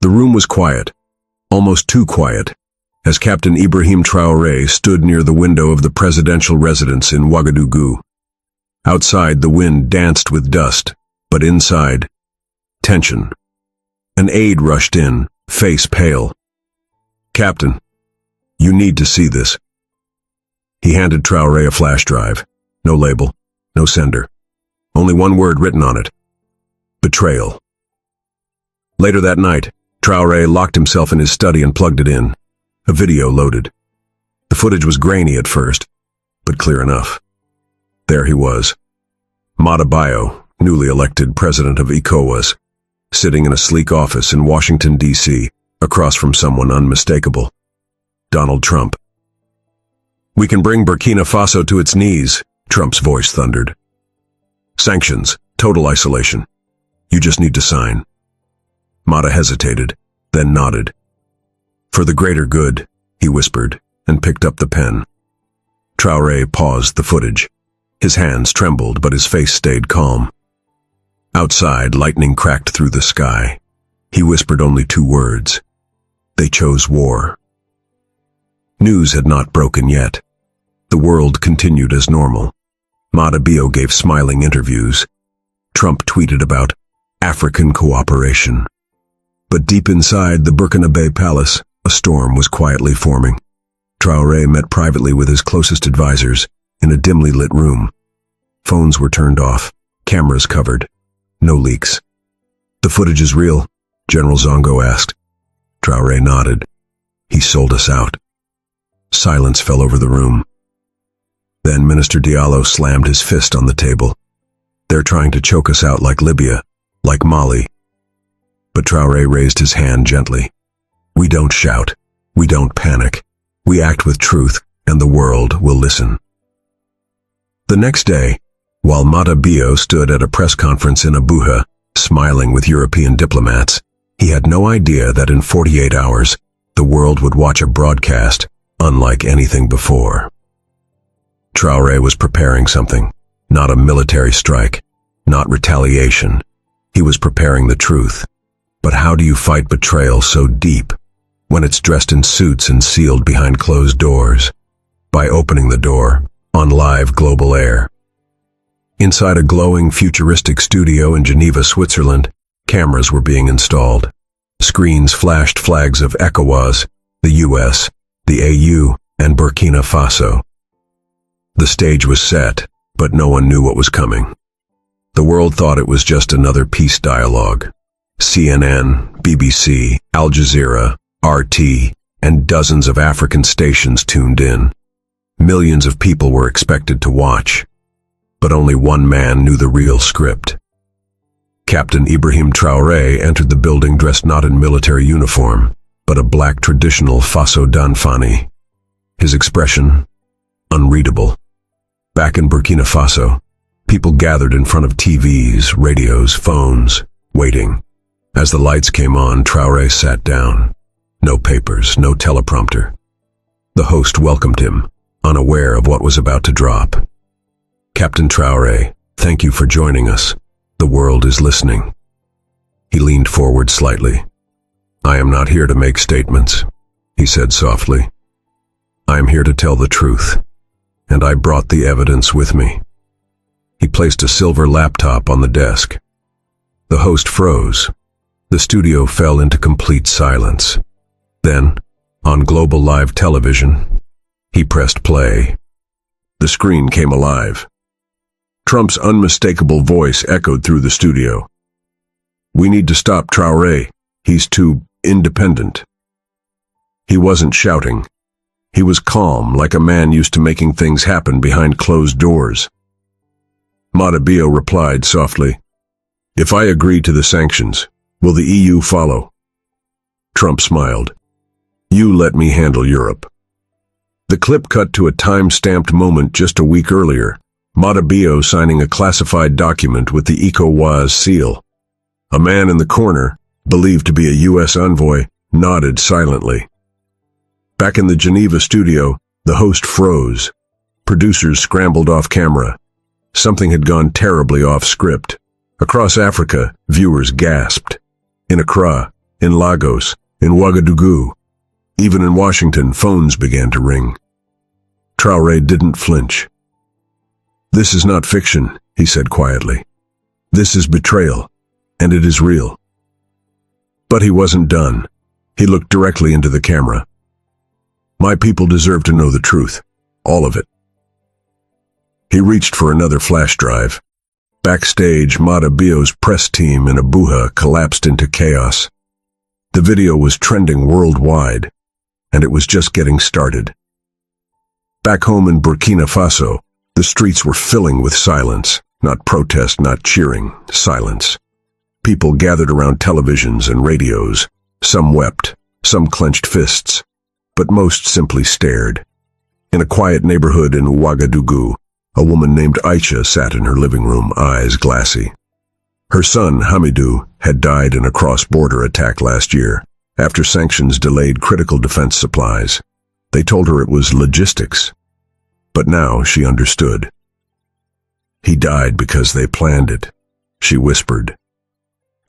The room was quiet, almost too quiet, as Captain Ibrahim Traoré stood near the window of the presidential residence in Ouagadougou. Outside, the wind danced with dust, but inside, tension. An aide rushed in, face pale. "Captain, you need to see this." He handed Traoré a flash drive. No label, no sender. Only one word written on it: betrayal. Later that night, Traoré locked himself in his study and plugged it in. A video loaded. The footage was grainy at first, but clear enough. There he was, Maada Bio, newly elected president of ECOWAS, sitting in a sleek office in Washington, D.C., across from someone unmistakable: Donald Trump. "We can bring Burkina Faso to its knees," Trump's voice thundered. "Sanctions, total isolation. You just need to sign." Maada hesitated, then nodded. "For the greater good," he whispered, and picked up the pen. Traoré paused the footage. His hands trembled, but his face stayed calm. Outside, lightning cracked through the sky. He whispered only two words: "They chose war." News had not broken yet. The world continued as normal. Maada Bio gave smiling interviews. Trump tweeted about African cooperation. But deep inside the Burkina Faso palace, a storm was quietly forming. Traoré met privately with his closest advisors in a dimly lit room. Phones were turned off, cameras covered. No leaks. "The footage is real?" General Zongo asked. Traoré nodded. "He sold us out." Silence fell over the room. Then Minister Diallo slammed his fist on the table. "They're trying to choke us out like Libya, like Mali." But Traoré raised his hand gently. "We don't shout. We don't panic. We act with truth, and the world will listen." The next day, while Maada Bio stood at a press conference in Abuja, smiling with European diplomats, he had no idea that in 48 hours, the world would watch a broadcast unlike anything before. Traoré was preparing something, not a military strike, not retaliation. He was preparing the truth. But how do you fight betrayal so deep, when it's dressed in suits and sealed behind closed doors? By opening the door, on live global air. Inside a glowing, futuristic studio in Geneva, Switzerland, cameras were being installed. Screens flashed flags of ECOWAS, the US, the AU, and Burkina Faso. The stage was set, but no one knew what was coming. The world thought it was just another peace dialogue. CNN, BBC, Al Jazeera, RT, and dozens of African stations tuned in. Millions of people were expected to watch. But only one man knew the real script. Captain Ibrahim Traoré entered the building dressed not in military uniform, but a black traditional Faso Danfani. His expression, unreadable. Back in Burkina Faso, people gathered in front of TVs, radios, phones, waiting. As the lights came on, Traoré sat down. No papers, no teleprompter. The host welcomed him, unaware of what was about to drop. "Captain Traoré, thank you for joining us. The world is listening." He leaned forward slightly. "I am not here to make statements," he said softly. "I am here to tell the truth, and I brought the evidence with me." He placed a silver laptop on the desk. The host froze. The studio fell into complete silence. Then, on global live television, he pressed play. The screen came alive. Trump's unmistakable voice echoed through the studio. "We need to stop Traoré. He's too independent." He wasn't shouting. He was calm, like a man used to making things happen behind closed doors. Maada Bio replied softly, "If I agree to the sanctions, will the EU follow?" Trump smiled. "You let me handle Europe." The clip cut to a time-stamped moment just a week earlier, Maada Bio signing a classified document with the ECOWAS seal. A man in the corner, believed to be a U.S. envoy, nodded silently. Back in the Geneva studio, the host froze. Producers scrambled off camera. Something had gone terribly off script. Across Africa, viewers gasped. In Accra, in Lagos, in Ouagadougou. Even in Washington, phones began to ring. Traoré didn't flinch. "This is not fiction," he said quietly. "This is betrayal, and it is real." But he wasn't done. He looked directly into the camera. "My people deserve to know the truth, all of it." He reached for another flash drive. Backstage, Maada Bio's press team in Abuja collapsed into chaos. The video was trending worldwide, and it was just getting started. Back home in Burkina Faso, the streets were filling with silence. Not protest, not cheering, silence. People gathered around televisions and radios. Some wept, some clenched fists, but most simply stared. In a quiet neighborhood in Ouagadougou, a woman named Aisha sat in her living room, eyes glassy. Her son, Hamidou, had died in a cross-border attack last year, after sanctions delayed critical defense supplies. They told her it was logistics. But now she understood. "He died because they planned it," she whispered.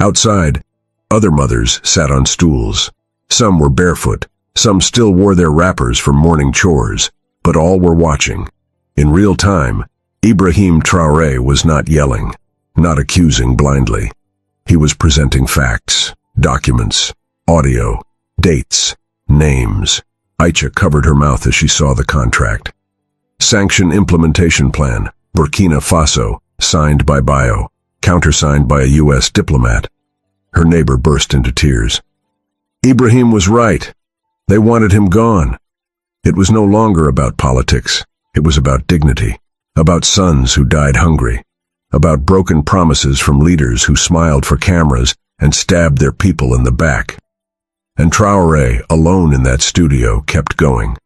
Outside, other mothers sat on stools. Some were barefoot, some still wore their wrappers for morning chores, but all were watching. In real time, Ibrahim Traoré was not yelling, not accusing blindly. He was presenting facts, documents, audio, dates, names. Aisha covered her mouth as she saw the contract. Sanction Implementation Plan, Burkina Faso, signed by Bio, countersigned by a U.S. diplomat. Her neighbor burst into tears. Ibrahim was right. They wanted him gone. It was no longer about politics. It was about dignity, about sons who died hungry, about broken promises from leaders who smiled for cameras and stabbed their people in the back. And Traoré, alone in that studio, kept going.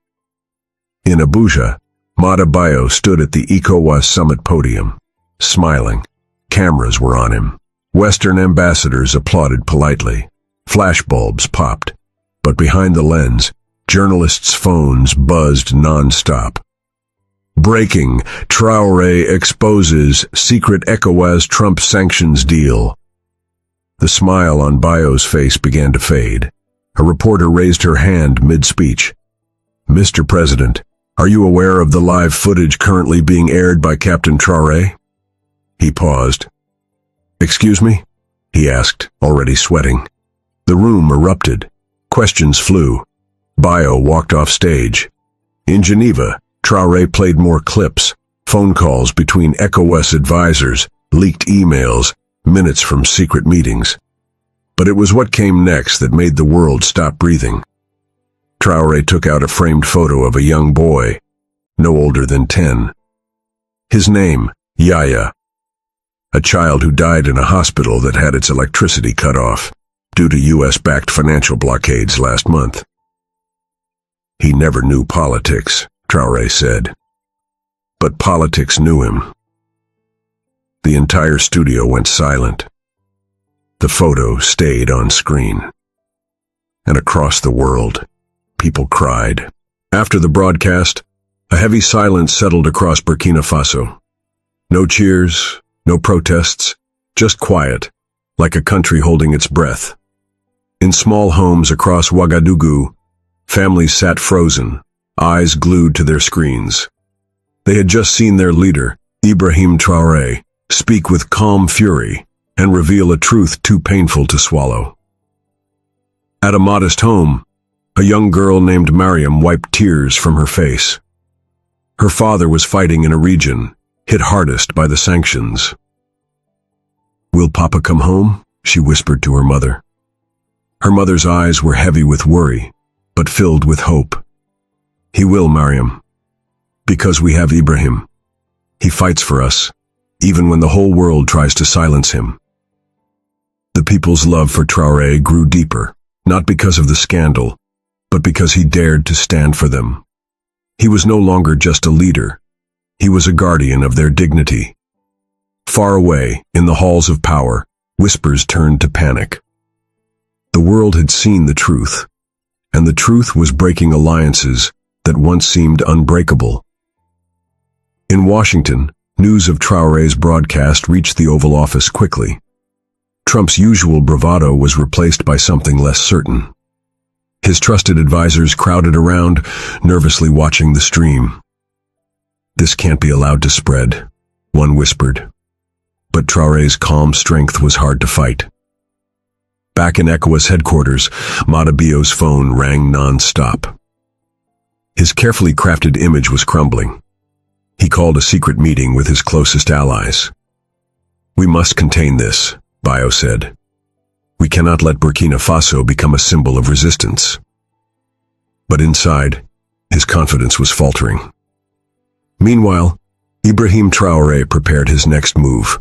In Abuja, Maada Bio stood at the ECOWAS summit podium, smiling. Cameras were on him. Western ambassadors applauded politely. Flashbulbs popped. But behind the lens, journalists' phones buzzed non-stop. Breaking: Traoré exposes secret ECOWAS Trump sanctions deal. The smile on Bio's face began to fade. A reporter raised her hand mid-speech. "Mr. President, are you aware of the live footage currently being aired by Captain Traoré?" He paused. "Excuse me?" he asked, already sweating. The room erupted. Questions flew. Bio walked off stage. In Geneva, Traoré played more clips, phone calls between ECOWAS advisors, leaked emails, minutes from secret meetings. But it was what came next that made the world stop breathing. Traoré took out a framed photo of a young boy, no older than 10. His name, Yaya. A child who died in a hospital that had its electricity cut off due to U.S.-backed financial blockades last month. "He never knew politics," Traoré said. But politics knew him. The entire studio went silent. The photo stayed on screen. And across the world, people cried. After the broadcast, a heavy silence settled across Burkina Faso. No cheers, no protests, just quiet, like a country holding its breath. In small homes across Ouagadougou, families sat frozen, eyes glued to their screens. They had just seen their leader, Ibrahim Traoré, speak with calm fury and reveal a truth too painful to swallow. At a modest home, a young girl named Mariam wiped tears from her face. Her father was fighting in a region hit hardest by the sanctions. "Will Papa come home?" she whispered to her mother. Her mother's eyes were heavy with worry, but filled with hope. "He will, Mariam. Because we have Ibrahim. He fights for us, even when the whole world tries to silence him." The people's love for Traoré grew deeper, not because of the scandal, but because he dared to stand for them. He was no longer just a leader. He was a guardian of their dignity. Far away, in the halls of power, whispers turned to panic. The world had seen the truth, and the truth was breaking alliances that once seemed unbreakable. In Washington, news of Traoré's broadcast reached the Oval Office quickly. Trump's usual bravado was replaced by something less certain. His trusted advisors crowded around, nervously watching the stream. "This can't be allowed to spread," one whispered. But Traoré's calm strength was hard to fight. Back in ECOWAS headquarters, Maada Bio's phone rang non-stop. His carefully crafted image was crumbling. He called a secret meeting with his closest allies. "We must contain this," Bio said. "We cannot let Burkina Faso become a symbol of resistance." But inside, his confidence was faltering. Meanwhile, Ibrahim Traoré prepared his next move,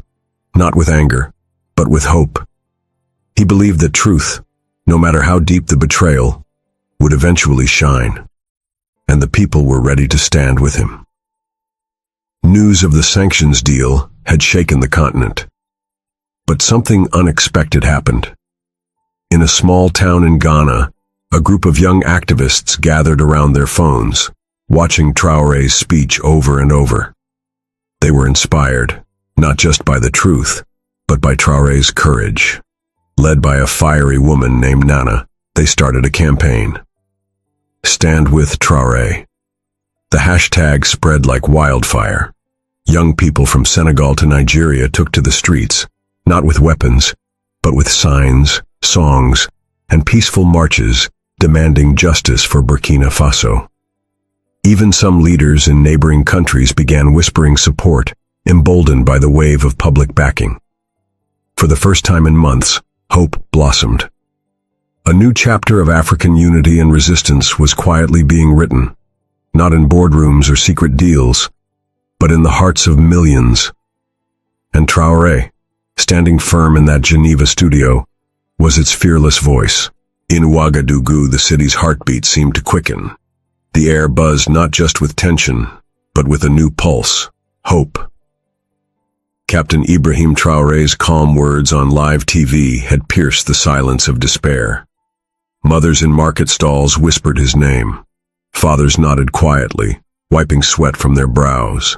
not with anger, but with hope. He believed that truth, no matter how deep the betrayal, would eventually shine, and the people were ready to stand with him. News of the sanctions deal had shaken the continent. But something unexpected happened. In a small town in Ghana, a group of young activists gathered around their phones, watching Traoré's speech over and over. They were inspired, not just by the truth, but by Traoré's courage. Led by a fiery woman named Nana, they started a campaign. Stand with Traoré. The hashtag spread like wildfire. Young people from Senegal to Nigeria took to the streets, not with weapons, but with signs, songs, and peaceful marches demanding justice for Burkina Faso. Even some leaders in neighboring countries began whispering support, emboldened by the wave of public backing. For the first time in months, hope blossomed. A new chapter of African unity and resistance was quietly being written, not in boardrooms or secret deals, but in the hearts of millions. And Traoré, standing firm in that Geneva studio, was its fearless voice. In Ouagadougou, the city's heartbeat seemed to quicken. The air buzzed not just with tension, but with a new pulse, hope. Captain Ibrahim Traoré's calm words on live TV had pierced the silence of despair. Mothers in market stalls whispered his name. Fathers nodded quietly, wiping sweat from their brows.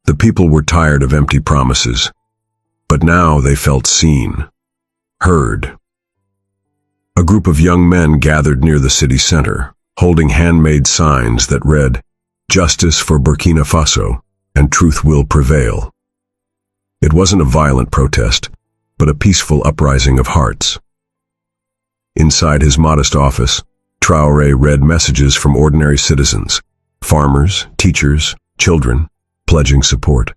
The people were tired of empty promises, but now they felt seen, heard. A group of young men gathered near the city center, holding handmade signs that read, "Justice for Burkina Faso, and truth will prevail." It wasn't a violent protest, but a peaceful uprising of hearts. Inside his modest office, Traoré read messages from ordinary citizens, farmers, teachers, children, pledging support.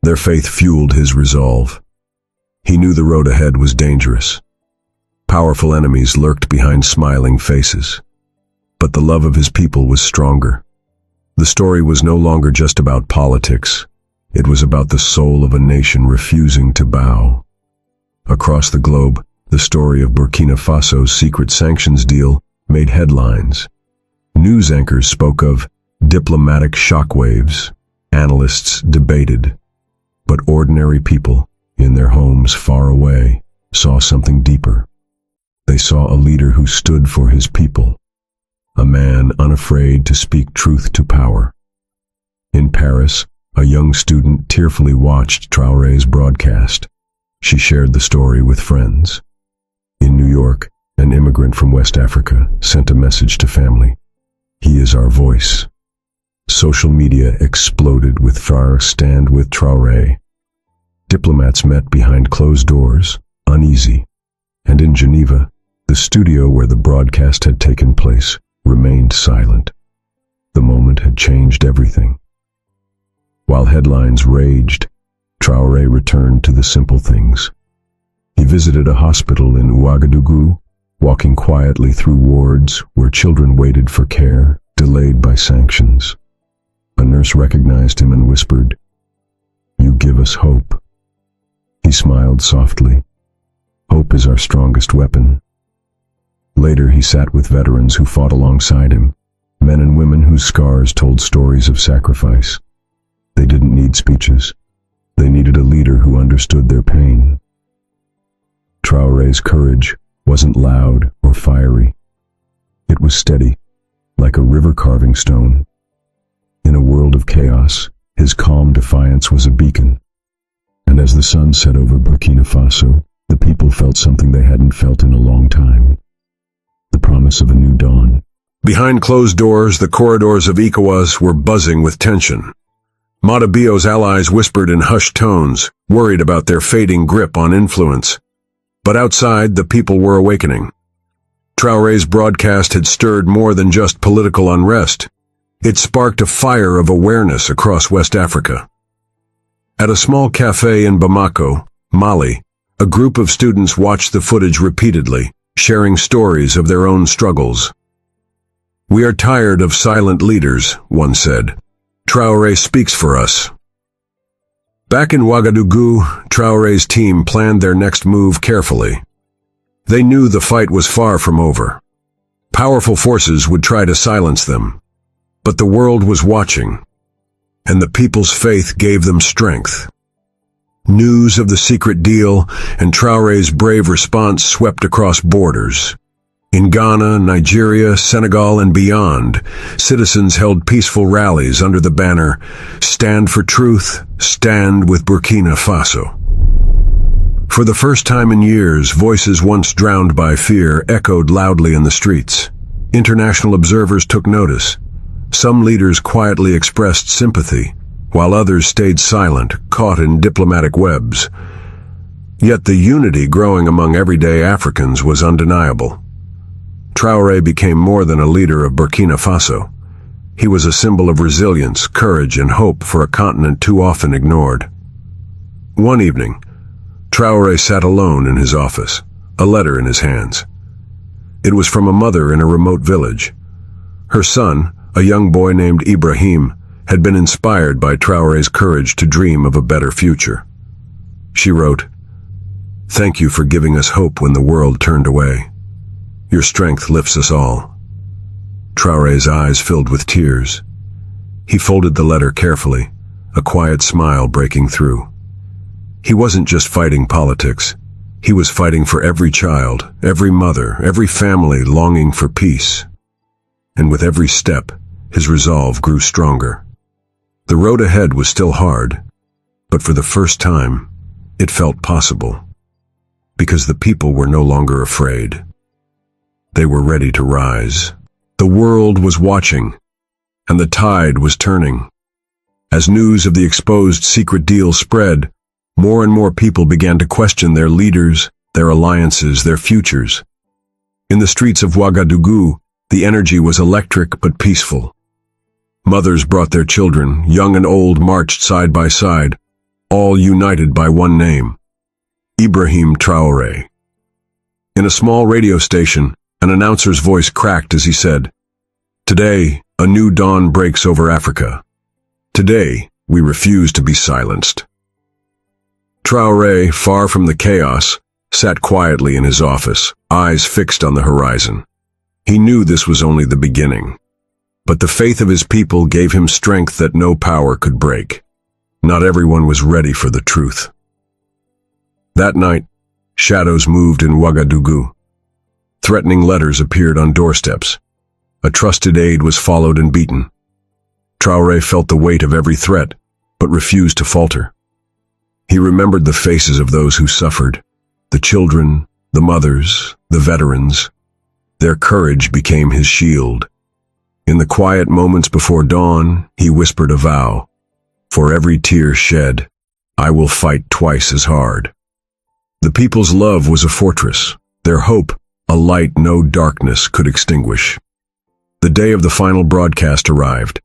Their faith fueled his resolve. He knew the road ahead was dangerous. Powerful enemies lurked behind smiling faces. But the love of his people was stronger. The story was no longer just about politics. It was about the soul of a nation refusing to bow. Across the globe, the story of Burkina Faso's secret sanctions deal made headlines. News anchors spoke of diplomatic shockwaves. Analysts debated. But ordinary people, in their homes far away, saw something deeper. They saw a leader who stood for his people. A man unafraid to speak truth to power. In Paris, a young student tearfully watched Traoré's broadcast. She shared the story with friends. In New York, an immigrant from West Africa sent a message to family. "He is our voice." Social media exploded with "Stand with Traoré." Diplomats met behind closed doors, uneasy. And in Geneva, the studio where the broadcast had taken place remained silent. The moment had changed everything. While headlines raged, Traoré returned to the simple things. He visited a hospital in Ouagadougou, walking quietly through wards where children waited for care, delayed by sanctions. A nurse recognized him and whispered, "You give us hope." He smiled softly. Hope is our strongest weapon. Later, he sat with veterans who fought alongside him, men and women whose scars told stories of sacrifice. They didn't need speeches. They needed a leader who understood their pain. Traoré's courage wasn't loud or fiery. It was steady, like a river carving stone. In a world of chaos, his calm defiance was a beacon. And as the sun set over Burkina Faso, The people felt something they hadn't felt in a long time. The promise of a new dawn. Behind closed doors, the corridors of ECOWAS were buzzing with tension. Maada Bio's allies whispered in hushed tones, worried about their fading grip on influence. But outside, the people were awakening. Traoré's broadcast had stirred more than just political unrest. It sparked a fire of awareness across West Africa. At a small cafe in Bamako, Mali, a group of students watched the footage repeatedly, sharing stories of their own struggles. "We are tired of silent leaders," one said. "Traoré speaks for us." Back in Ouagadougou, Traoré's team planned their next move carefully. They knew the fight was far from over. Powerful forces would try to silence them. But the world was watching, and the people's faith gave them strength. News of the secret deal and Traoré's brave response swept across borders. In Ghana, Nigeria, Senegal, and beyond, citizens held peaceful rallies under the banner, "Stand for Truth, Stand with Burkina Faso." For the first time in years, voices once drowned by fear echoed loudly in the streets. International observers took notice. Some leaders quietly expressed sympathy, while others stayed silent, caught in diplomatic webs. Yet the unity growing among everyday Africans was undeniable. Traoré became more than a leader of Burkina Faso. He was a symbol of resilience, courage, and hope for a continent too often ignored. One evening, Traoré sat alone in his office, a letter in his hands. It was from a mother in a remote village. Her son, a young boy named Ibrahim, had been inspired by Traoré's courage to dream of a better future. She wrote, "Thank you for giving us hope when the world turned away. Your strength lifts us all." Traoré's eyes filled with tears. He folded the letter carefully, a quiet smile breaking through. He wasn't just fighting politics. He was fighting for every child, every mother, every family longing for peace. And with every step, his resolve grew stronger. The road ahead was still hard, but for the first time, it felt possible. Because the people were no longer afraid. They were ready to rise. The world was watching, and the tide was turning. As news of the exposed secret deal spread, more and more people began to question their leaders, their alliances, their futures. In the streets of Ouagadougou, the energy was electric but peaceful. Mothers brought their children, young and old marched side by side, all united by one name, Ibrahim Traoré. In a small radio station, an announcer's voice cracked as he said, "Today, a new dawn breaks over Africa. Today, we refuse to be silenced." Traoré, far from the chaos, sat quietly in his office, eyes fixed on the horizon. He knew this was only the beginning. But the faith of his people gave him strength that no power could break. Not everyone was ready for the truth. That night, shadows moved in Ouagadougou. Threatening letters appeared on doorsteps. A trusted aide was followed and beaten. Traoré felt the weight of every threat, but refused to falter. He remembered the faces of those who suffered, the children, the mothers, the veterans. Their courage became his shield. In the quiet moments before dawn, he whispered a vow. "For every tear shed, I will fight twice as hard." The people's love was a fortress, their hope a light no darkness could extinguish. The day of the final broadcast arrived.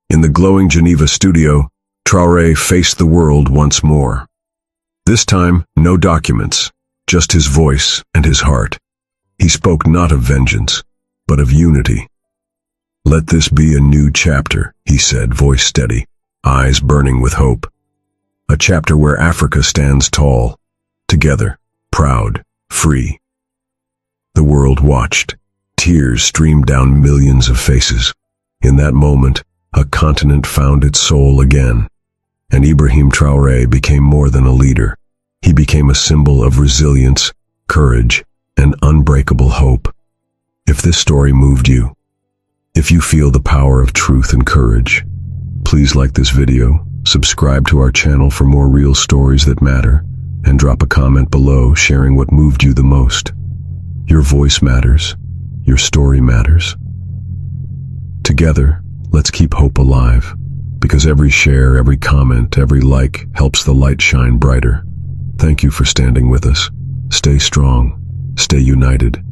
In the glowing Geneva studio, Traoré faced the world once more. This time, no documents, just his voice and his heart. He spoke not of vengeance, but of unity. "Let this be a new chapter," he said, voice steady, eyes burning with hope. A chapter where Africa stands tall, together, proud, free. The world watched. Tears streamed down millions of faces. In that moment, a continent found its soul again. And Ibrahim Traoré became more than a leader. He became a symbol of resilience, courage, and unbreakable hope. If this story moved you, if you feel the power of truth and courage, please like this video, subscribe to our channel for more real stories that matter, and drop a comment below sharing what moved you the most. Your voice matters. Your story matters. Together, let's keep hope alive, because every share, every comment, every like helps the light shine brighter. Thank you for standing with us. Stay strong, stay united,